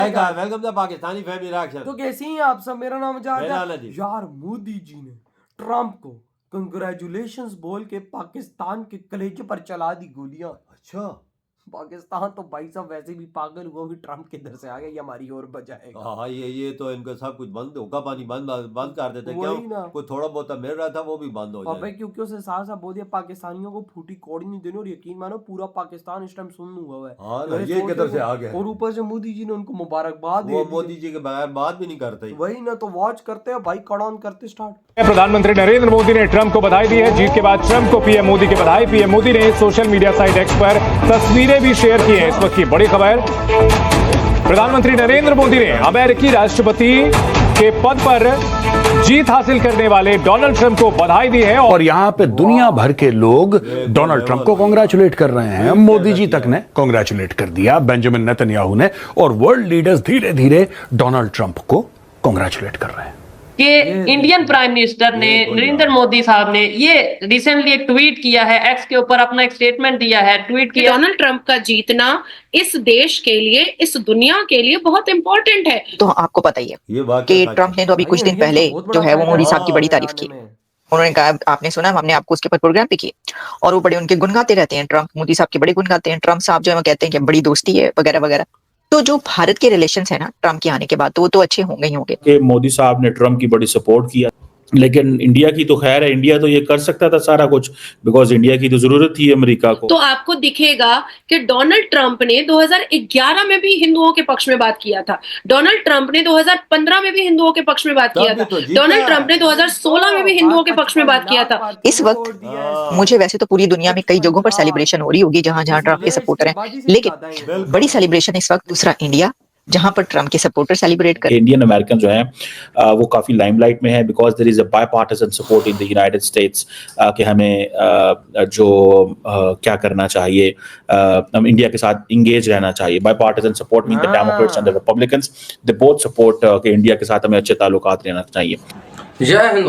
Welcome the Pakistani family reaction. तो कैसी हैं आप सब? मेरा नाम मेरा जाहिद है। यार मोदी जी ने ट्रम्प को कंग्रेचुलेशंस बोल के पाकिस्तान के कलेजे पर चला दी गोलियां। अच्छा, पाकिस्तान तो भाई साहब वैसे भी पागल हुआ कि ट्रम्प किधर से आ गया, ये हमारी ओर बजाएगा। हाँ ये तो इनका सब कुछ बंद, हुक्का पानी बंद कर देते। वही क्यों? ना। कोई थोड़ा बहुत मिल रहा था वो भी बंद हो अबे जाए। क्योंकि उसे साफ साफ बोल दिया पाकिस्तानियों को फूटी कौड़ी नहीं देनी, और यकीन मानो पूरा पाकिस्तान इस टाइम सुन हुआ है। हाँ ना, अरे ये सोच किधर से देखो, आ गया? और ऊपर से मोदी जी ने उनको मुबारकबाद वो दे दी। मोदी जी के बगैर बात भी नहीं करते। वही ना, तो वॉच करते हैं भाई, कड़ान करते स्टार्ट। प्रधानमंत्री नरेंद्र मोदी ने ट्रंप को बधाई दी है। जीत के बाद ट्रंप को पीएम मोदी की बधाई। पीएम मोदी ने सोशल मीडिया साइट एक्स पर तस्वीरें भी शेयर की हैं। इस वक्त की बड़ी खबर, प्रधानमंत्री नरेंद्र मोदी ने अमेरिकी राष्ट्रपति के पद पर जीत हासिल करने वाले डोनाल्ड ट्रंप को बधाई दी है। और यहाँ पे दुनिया भर के लोग डोनाल्ड ट्रंप को कांग्रेचुलेट कर रहे हैं। मोदी जी तक ने कांग्रेचुलेट कर दिया, बेंजामिन नेतन्याहू ने, और वर्ल्ड लीडर्स धीरे धीरे डोनाल्ड ट्रंप को कांग्रेचुलेट कर रहे हैं। कि इंडियन प्राइम मिनिस्टर ने, नरेंद्र मोदी साहब ने ये रिसेंटली एक ट्वीट किया है, एक्स के ऊपर अपना एक स्टेटमेंट दिया है, ट्वीट किया, डोनाल्ड ट्रंप का जीतना इस देश के लिए, इस दुनिया के लिए बहुत इंपॉर्टेंट है। तो आपको पता ही है ये बात कि ट्रंप ने तो अभी कुछ दिन पहले जो है वो मोदी साहब की बड़ी तारीफ की। उन्होंने कहा, आपने सुना, हमने आपको उसके ऊपर प्रोग्राम भी किए, और वो बड़े उनके गुण गाते रहते हैं। ट्रंप मोदी साहब के बड़े गुण गाते हैं। ट्रंप साहब जो है वो कहते हैं कि बड़ी दोस्ती है वगैरह वगैरह। तो जो भारत के रिलेशंस है ना ट्रंप के आने के बाद, तो वो तो अच्छे होंगे ही होंगे। कि मोदी साहब ने ट्रंप की बड़ी सपोर्ट किया, लेकिन इंडिया की तो खैर है, इंडिया तो ये कर सकता था सारा कुछ, बिकॉज इंडिया की तो जरूरत थी अमेरिका को। तो आपको दिखेगा कि डोनाल्ड ट्रंप ने 2011 में भी हिंदुओं के पक्ष में बात किया था। डोनाल्ड ट्रंप ने 2015 में भी हिंदुओं के पक्ष में बात किया था। डोनाल्ड ट्रंप ने 2016 में भी हिंदुओं के पक्ष में बात किया था। इस वक्त मुझे वैसे तो पूरी दुनिया में कई जगहों पर सेलिब्रेशन हो रही होगी जहां जहां ट्रंप के सपोर्टर हैं, लेकिन बड़ी सेलिब्रेशन इस वक्त दूसरा इंडिया, जहां पर ट्रंप के सपोर्टर सेलिब्रेट कर। इंडियन अमेरिकन जो हैं वो काफी लाइमलाइट में है, because there is a bipartisan support in the United States कि हमें जो क्या करना चाहिए, हम इंडिया के साथ इंगेज रहना चाहिए। Bipartisan support mean the Democrats and the Republicans, they both support कि इंडिया के साथ हमें अच्छे ताल्लुकात रहना चाहिए। जय हिंद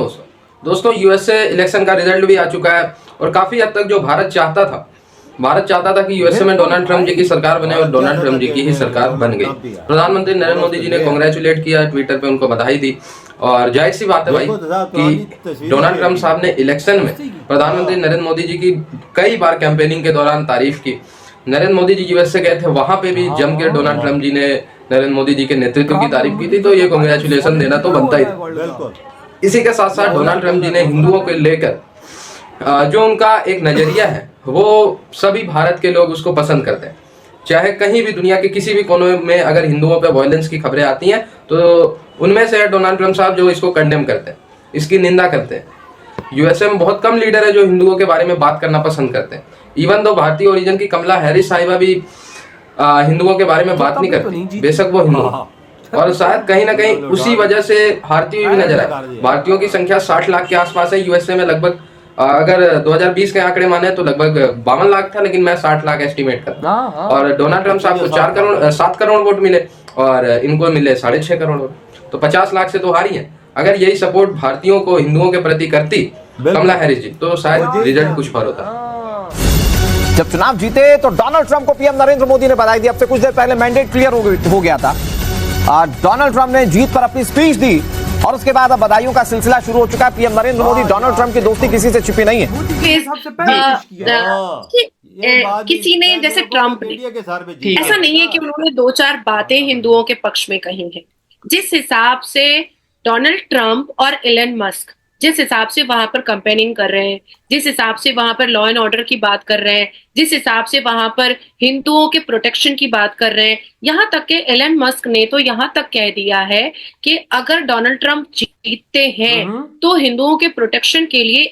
दोस्तों, यूएसए इलेक्शन का रिजल्ट भी आ चुका है, और काफी हद तक जो भारत चाहता था कि यूएसए में डोनाल्ड ट्रंप जी की सरकार बने, और डोनाल्ड ट्रंप जी की ही सरकार बन गई। प्रधानमंत्री नरेंद्र मोदी जी ने कांग्रेचुलेट किया, ट्विटर पे उनको बधाई दी। और जाहिर सी बात है भाई कि डोनाल्ड ट्रंप साहब ने इलेक्शन में प्रधानमंत्री नरेंद्र मोदी जी की कई बार कैंपेनिंग के दौरान तारीफ की। नरेंद्र मोदी जी यूएसए गए थे, वहां पे भी जम के डोनाल्ड ट्रंप जी ने नरेंद्र मोदी जी के नेतृत्व की तारीफ की थी, तो ये कांग्रेचुलेशन देना तो बनता ही था। इसी के साथ साथ डोनाल्ड ट्रंप जी ने हिंदुओं को लेकर जो उनका एक नजरिया है, वो सभी भारत के लोग उसको पसंद करते हैं। चाहे कहीं भी दुनिया के किसी भी कोने में अगर हिंदुओं पे वायलेंस की खबरें आती हैं, तो उनमें से डोनाल्ड ट्रंप साहब जो इसको कंडेम करते हैं, इसकी निंदा करते हैं। यूएसए में बहुत कम लीडर है जो हिंदुओं के बारे में बात करना पसंद करते हैं। इवन दो भारतीय ओरिजिन की कमला हैरिस साहिबा भी हिंदुओं के बारे में बात नहीं करती, बेशक वो हिंदू, और शायद कहीं ना कहीं उसी वजह से हारती हुई भी नजर आए। भारतीयों की संख्या 60 लाख के आसपास है यूएसए में। लगभग अगर 2020 के आंकड़े माने तो लगभग 52 लाख था, लेकिन मैं 60 लाख एस्टिमेट करता हूं। और डोनाल्ड ट्रंप साहब को 7 करोड़ वोट मिले, और इनको मिले 6.5 करोड़ वोट, तो 50 लाख से तो हारी है। अगर यही सपोर्ट भारतीयों को हिंदुओं के प्रति करती कमला हैरिस जी, तो शायद रिजल्ट कुछ और होता। जब चुनाव जीते तो डोनाल्ड ट्रंप को पीएम नरेंद्र मोदी ने बधाई दी। अब से कुछ देर पहले मैंडेट क्लियर हो गया था। डोनाल्ड ट्रंप ने जीत पर अपनी स्पीच दी, और उसके बाद अब बधाइयों का सिलसिला शुरू हो चुका है। PM Narendra Modi, Donald Trump की दोस्ती किसी से छिपी नहीं है। किसी ने, जैसे ट्रंप ने, ऐसा नहीं है कि उन्होंने 2-4 बातें हिंदुओं के पक्ष में कही हैं। जिस हिसाब से डोनाल्ड ट्रंप और एलन मस्क जिस हिसाब से वहां पर कंपेनिंग कर रहे हैं, जिस हिसाब से वहां पर लॉ एंड ऑर्डर की बात कर रहे हैं, जिस हिसाब से वहां पर हिंदुओं के प्रोटेक्शन की बात कर रहे हैं, यहाँ तक के एलन मस्क ने तो यहाँ तक कह दिया है कि अगर डोनाल्ड ट्रंप जीतते हैं तो हिंदुओं के प्रोटेक्शन के लिए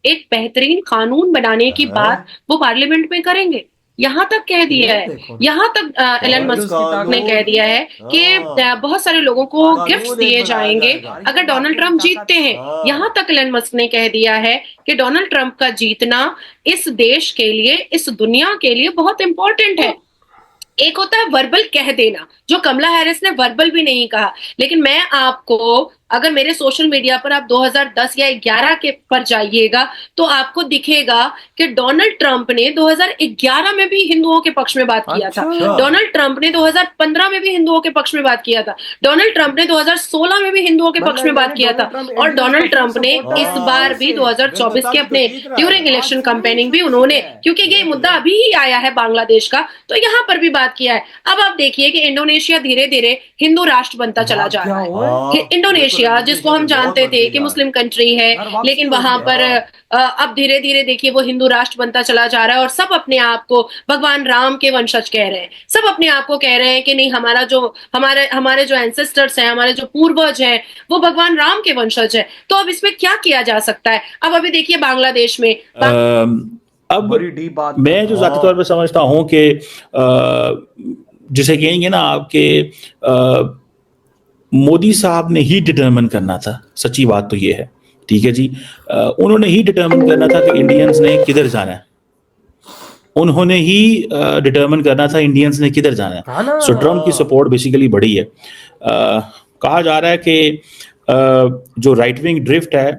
एक बेहतरीन कानून बनाने की बात वो पार्लियामेंट में करेंगे। यहाँ तक कह दिया है, यहाँ तक एलन मस्क ने कह दिया है कि बहुत सारे लोगों को गिफ्ट्स दिए जाएंगे अगर डोनाल्ड ट्रंप जीतते हैं। यहाँ तक एलन मस्क ने कह दिया है कि डोनाल्ड ट्रंप का जीतना इस देश के लिए, इस दुनिया के लिए बहुत इंपॉर्टेंट है। एक होता है वर्बल कह देना, जो कमला हैरिस ने वर्बल भी नहीं कहा, लेकिन मैं आपको अगर मेरे सोशल मीडिया पर आप 2010 या 11 के पर जाइएगा तो आपको दिखेगा कि डोनाल्ड ट्रंप ने 2011 में भी हिंदुओं के पक्ष में बात किया था। डोनाल्ड ट्रंप ने 2015 में भी हिंदुओं के पक्ष में बात किया था। डोनाल्ड ट्रंप ने 2016 में भी हिंदुओं के पक्ष में बात किया था। और डोनाल्ड ट्रंप ने इस बार भी 2024 के अपने ड्यूरिंग इलेक्शन कैंपेनिंग भी उन्होंने, क्योंकि ये मुद्दा अभी ही आया है बांग्लादेश का, तो यहाँ पर भी बात किया है। अब आप देखिए कि इंडोनेशिया धीरे धीरे हिंदू राष्ट्र बनता चला जा रहा है। इंडोनेशिया जिसको हम जानते थे कि मुस्लिम कंट्री है, लेकिन वहां पर अब धीरे धीरे देखिए वो हिंदू राष्ट्र बनता चला जा रहा है और सब अपने आप को भगवान राम के वंशज कह रहे हैं। सब अपने आप को कह रहे हैं कि नहीं, हमारे जो एंसेस्टर्स हैं, हमारे जो पूर्वज हैं, वो भगवान राम के वंशज है। तो अब इसमें क्या किया जा सकता है? अब अभी देखिए बांग्लादेश में अब बड़ी डीप बात मैं जो जाती तौर पर समझता हूं कि जिसे कहेंगे ना आपके मोदी साहब ने ही डिटरमिन करना था। सच्ची बात तो ये है, ठीक है जी। उन्होंने ही डिटरमिन करना था कि इंडियंस ने किधर जाना है। उन्होंने ही डिटरमिन करना था इंडियंस ने किधर जाना है। सो ट्रम्प की सपोर्ट बेसिकली बढ़ी है। कहा जा रहा है कि जो राइट विंग ड्रिफ्ट है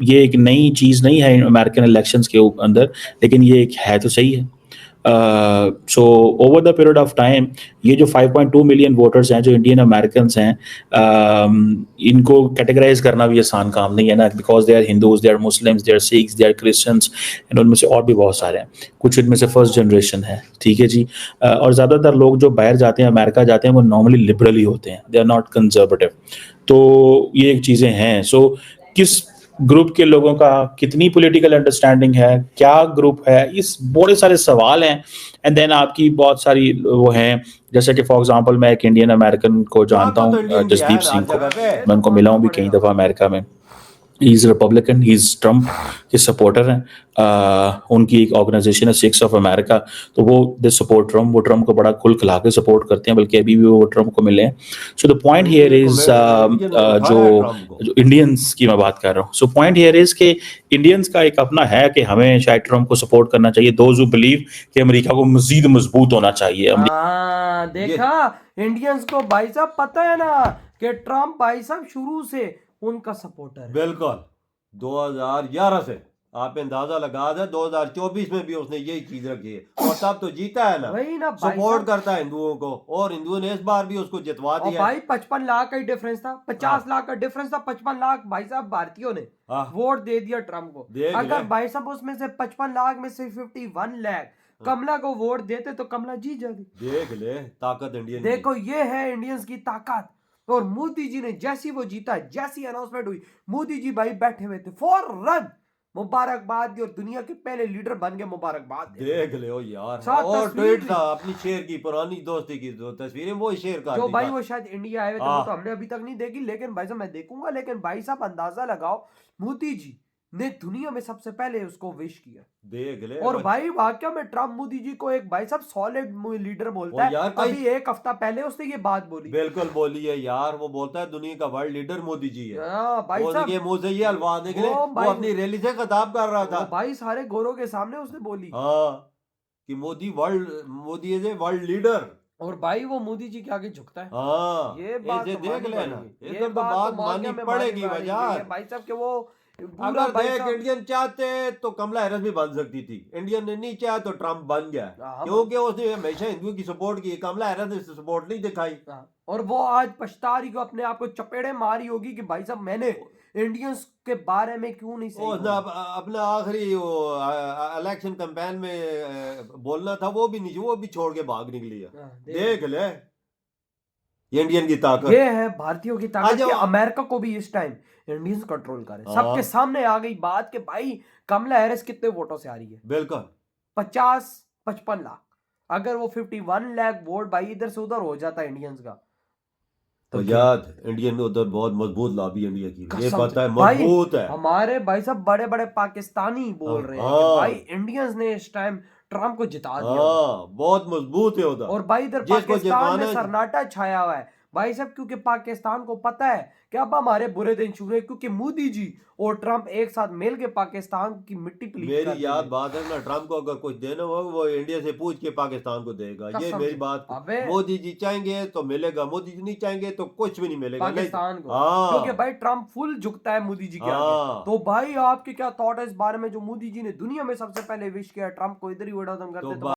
ये एक नई चीज नहीं है अमेरिकन इलेक्शंस के अंदर, लेकिन ये एक है तो सही है। So over the period of time ये जो 5.2 मिलियन वोटर्स हैं जो इंडियन अमेरिकन हैं, इनको कैटेगराइज करना भी आसान काम नहीं है ना, because they are Hindus, they are Muslims, they are Sikhs, they are Christians, and उनमें से और भी बहुत सारे हैं। कुछ इनमें से फर्स्ट जनरेशन है, ठीक है जी। और ज़्यादातर लोग जो बाहर जाते हैं, अमेरिका जाते हैं, वो नॉर्मली लिबरल ही होते हैं, दे आर नॉट कंजर्वेटिव। तो ये एक चीज़ें हैं। सो किस ग्रुप के लोगों का कितनी पॉलिटिकल अंडरस्टैंडिंग है, क्या ग्रुप है, इस बड़े सारे सवाल हैं। एंड देन आपकी बहुत सारी वो हैं, जैसे कि फॉर एग्जांपल मैं एक इंडियन अमेरिकन को जानता हूँ, जसदीप सिंह को। मैं उनको मिला हूँ भी कई दफ़ा अमेरिका में। He is Republican, he is Trump के सपोर्टर हैं। उनकी एक ऑर्गेनाइजेशन है सिक्स ऑफ अमेरिका, तो वो दे सपोर्ट ट्रम्प। वो ट्रम्प को बड़ा खुल खिला के सपोर्ट करते हैं, बल्कि अभी भी वो ट्रम्प को मिले हैं। So the point here is जो इंडियंस की मैं बात कर रहा हूँ। सो पॉइंट हियर इज कि इंडियंस का एक अपना है कि हमें शायद ट्रम्प को सपोर्ट करना चाहिए। दोज हु बिलीव कि अमेरिका को मजीद मजबूत होना चाहिए। देखा इंडियंस को भाई साहब पता है ना कि ट्रम्प भाई साहब शुरू से उनका सपोर्टर है। बिल्कुल 2011 से आप अंदाजा लगा दे, 2024 में भी उसने यही चीज रखी है और तब तो जीता है ना, वही ना, सपोर्ट करता है हिंदुओं को, और हिंदुओं ने इस बार भी उसको जितवा दिया। भाई 55 लाख का ही डिफरेंस था, 50 लाख का डिफरेंस था। 55 लाख भाई साहब भारतीयों ने वोट दे दिया ट्रम्प को। अगर भाई साहब उसमें से 55 लाख में से 51 लाख कमला को वोट देते तो कमला जीत जाती। देख ले ताकत इंडियन। देखो ये है इंडियंस की ताकत। और मोदी जी ने जैसी वो जीता, जैसी अनाउंसमेंट हुई, मोदी जी भाई बैठे हुए थे, फौरन मुबारकबाद दी और दुनिया के पहले लीडर बन गए। मुबारकबाद देख ले ओ यार। और ट्वीट था अपनी शेयर की, पुरानी दोस्ती की जो तस्वीरें वो शेयर कर जो भाई वो शायद इंडिया आए हुए थे, वो तो हमने अभी तक नहीं देखी, लेकिन भाई साहब मैं देखूंगा। लेकिन भाई साहब अंदाजा लगाओ, मोदी जी ने दुनिया में सबसे पहले उसको विश किया। देख ले। और भाई वाकई में ट्रम्प मोदी जी को एक भाई साहब सॉलिड लीडर बोलता है। अभी एक हफ्ता पहले उसने ये बात बोली। बिल्कुल बोली है यार। वो बोलता है दुनिया का वर्ल्ड लीडर मोदी जी है। भाई साहब के मुंह से ये अल्फाज निकले। वो अपनी रैली से खिताब कर रहा था भाई, सारे गोरों के सामने उसने बोली कि Modi is a world leader. और भाई वो मोदी जी के आगे झुकता है। ये बात देख लेना, इधर तो बात माननी पड़ेगी भाई साहब के वो। अगर देख इंडियन चाहते तो कमला हैरिस भी बन सकती थी, इंडियन ने नहीं चाहा तो ट्रम्प बन गया, क्योंकि उसने हमेशा हिंदुओं की सपोर्ट की। कमला हैरिस ने सपोर्ट नहीं दिखाई और वो आज पछता रही को, अपने आप को चपेड़े मारी होगी कि भाई साहब मैंने इंडियंस के बारे में क्यों नहीं सही अपना आखिरी इलेक्शन कैंपेन में बोलना था, वो भी नहीं, वो भी छोड़ के भाग निकली है। देख ले ये इंडियन की ताकत, ये है भारतीयों की ताकत। अमेरिका को भी इस टाइम इंडियंस कंट्रोल करे। सबके सामने आ गई बात कि भाई कमला हैरिस कितने वोटों से आ रही है। बिल्कुल 50-55 लाख। अगर वो 51 लाख वोट भाई इधर से उधर हो जाता है इंडियंस का, तो याद इंडियन उधर बहुत मजबूत लॉबी इंडिया की, ये पता है मजबूत है। हमारे भाई सब बड़े बड़े पाकिस्तानी बोल रहे हैं कि भाई इंडियंस ने इस टाइम ट्रम्प को जिता दिया। बहुत मजबूत है उधर। और भाई इधर पाकिस्तान में सन्नाटा छाया हुआ है। भाई साहब, क्योंकि पाकिस्तान को पता है कि अब हमारे बुरे दिन शुरू है, क्योंकि मोदी जी और ट्रम्प एक साथ मिल के पाकिस्तान की मिट्टी पलीत कर मेरी याद बात है ना, ट्रम्प को अगर कुछ देना हो वो इंडिया से पूछ के पाकिस्तान को देगा, ये मेरी बात। मोदी जी चाहेंगे तो मिलेगा, मोदी जी नहीं चाहेंगे तो कुछ भी नहीं मिलेगा पाकिस्तान को, क्योंकि भाई ट्रम्प फुल झुकता है मोदी जी के आगे। तो भाई आपके क्या थॉट है इस बारे में, जो मोदी जी ने दुनिया में सबसे पहले विश किया ट्रम्प को इधर ही उड़ा दम करते।